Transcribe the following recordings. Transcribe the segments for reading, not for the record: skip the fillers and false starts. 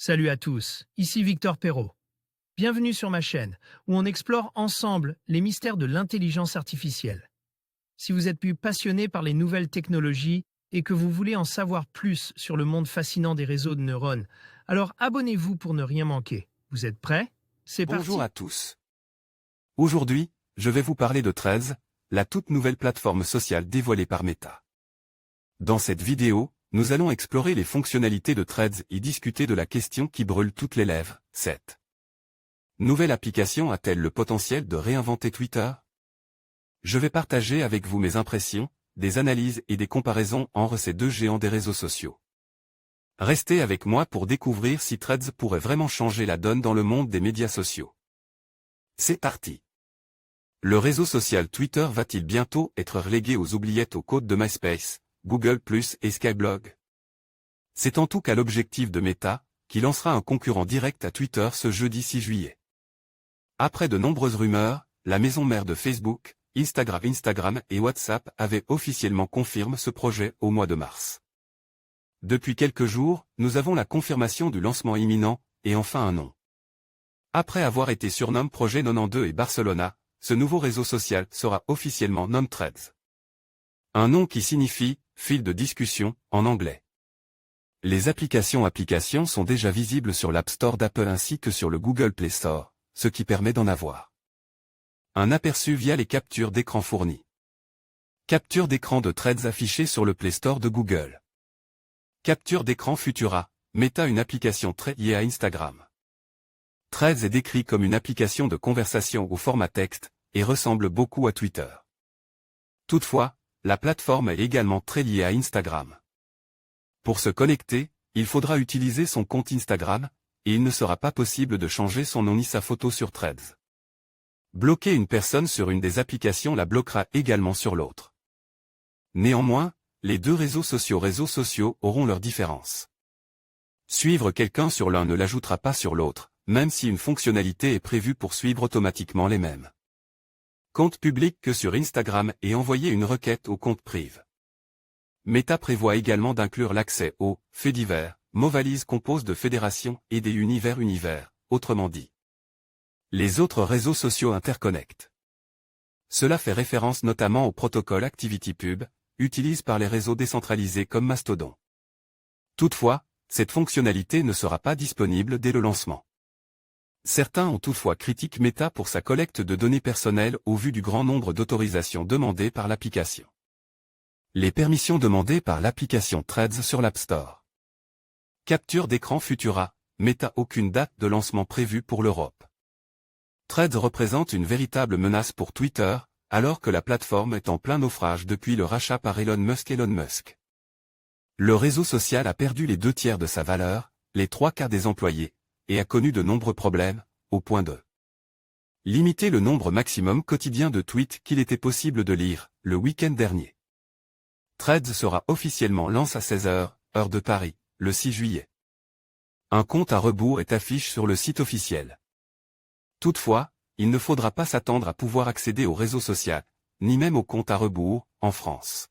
Salut à tous, ici Victor Perrault. Bienvenue sur ma chaîne, où on explore ensemble les mystères de l'intelligence artificielle. Si vous êtes plus passionné par les nouvelles technologies et que vous voulez en savoir plus sur le monde fascinant des réseaux de neurones, alors abonnez-vous pour ne rien manquer. Vous êtes prêts? C'est parti. Bonjour à tous. Aujourd'hui, je vais vous parler de Threads, la toute nouvelle plateforme sociale dévoilée par Meta. Dans cette vidéo, nous allons explorer les fonctionnalités de Threads et discuter de la question qui brûle toutes les lèvres, cette nouvelle application a-t-elle le potentiel de réinventer Twitter? Je vais partager avec vous mes impressions, des analyses et des comparaisons entre ces deux géants des réseaux sociaux. Restez avec moi pour découvrir si Threads pourrait vraiment changer la donne dans le monde des médias sociaux. C'est parti. Le réseau social Twitter va-t-il bientôt être relégué aux oubliettes aux côtes de MySpace, Google+, et Skyblog? C'est en tout cas l'objectif de Meta, qui lancera un concurrent direct à Twitter ce jeudi 6 juillet. Après de nombreuses rumeurs, la maison mère de Facebook, Instagram et WhatsApp avait officiellement confirmé ce projet au mois de mars. Depuis quelques jours, nous avons la confirmation du lancement imminent, et enfin un nom. Après avoir été surnommé Projet 92 et Barcelona, ce nouveau réseau social sera officiellement nommé Threads. Un nom qui signifie « fil de discussion » en anglais. Les applications sont déjà visibles sur l'App Store d'Apple ainsi que sur le Google Play Store, ce qui permet d'en avoir un aperçu via les captures d'écran fournies. Capture d'écran de Threads affichée sur le Play Store de Google. Capture d'écran Futura, Meta, une application très liée à Instagram. Threads est décrit comme une application de conversation au format texte, et ressemble beaucoup à Twitter. Toutefois, la plateforme est également très liée à Instagram. Pour se connecter, il faudra utiliser son compte Instagram, et il ne sera pas possible de changer son nom ni sa photo sur Threads. Bloquer une personne sur une des applications la bloquera également sur l'autre. Néanmoins, les deux réseaux sociaux auront leurs différences. Suivre quelqu'un sur l'un ne l'ajoutera pas sur l'autre, même si une fonctionnalité est prévue pour suivre automatiquement les mêmes comptes publics que sur Instagram et envoyer une requête au compte privé. Meta prévoit également d'inclure l'accès aux faits divers, mots-valises composent de fédérations et des univers, autrement dit. Les autres réseaux sociaux interconnectent. Cela fait référence notamment au protocole ActivityPub, utilisé par les réseaux décentralisés comme Mastodon. Toutefois, cette fonctionnalité ne sera pas disponible dès le lancement. Certains ont toutefois critiqué Meta pour sa collecte de données personnelles au vu du grand nombre d'autorisations demandées par l'application. Les permissions demandées par l'application Threads sur l'App Store. Capture d'écran Futura, Meta, aucune date de lancement prévue pour l'Europe. Threads représente une véritable menace pour Twitter, alors que la plateforme est en plein naufrage depuis le rachat par Elon Musk. Le réseau social a perdu les 2/3 de sa valeur, les 3/4 des employés, et a connu de nombreux problèmes, au point de limiter le nombre maximum quotidien de tweets qu'il était possible de lire, le week-end dernier. Threads sera officiellement lancé à 16h, heure de Paris, le 6 juillet. Un compte à rebours est affiché sur le site officiel. Toutefois, il ne faudra pas s'attendre à pouvoir accéder au réseau social, ni même au compte à rebours, en France.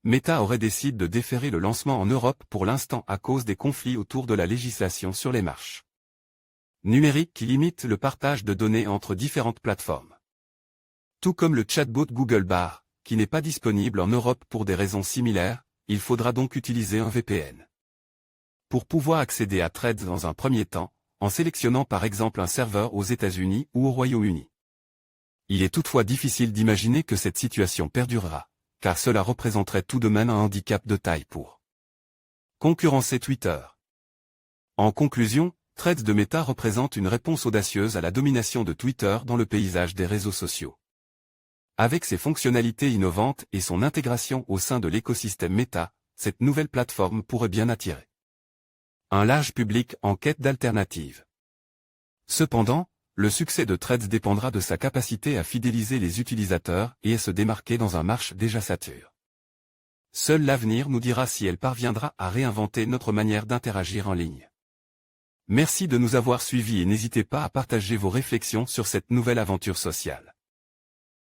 Meta aurait décidé de déférer le lancement en Europe pour l'instant à cause des conflits autour de la législation sur les marchés numériques qui limitent le partage de données entre différentes plateformes. Tout comme le chatbot Google Bar, qui n'est pas disponible en Europe pour des raisons similaires, il faudra donc utiliser un VPN. Pour pouvoir accéder à Threads dans un premier temps, en sélectionnant par exemple un serveur aux États-Unis ou au Royaume-Uni. Il est toutefois difficile d'imaginer que cette situation perdurera, car cela représenterait tout de même un handicap de taille pour concurrencer Twitter. En conclusion, Threads de Meta représente une réponse audacieuse à la domination de Twitter dans le paysage des réseaux sociaux. Avec ses fonctionnalités innovantes et son intégration au sein de l'écosystème Meta, cette nouvelle plateforme pourrait bien attirer un large public en quête d'alternatives. Cependant, le succès de Threads dépendra de sa capacité à fidéliser les utilisateurs et à se démarquer dans un marché déjà saturé. Seul l'avenir nous dira si elle parviendra à réinventer notre manière d'interagir en ligne. Merci de nous avoir suivis et n'hésitez pas à partager vos réflexions sur cette nouvelle aventure sociale.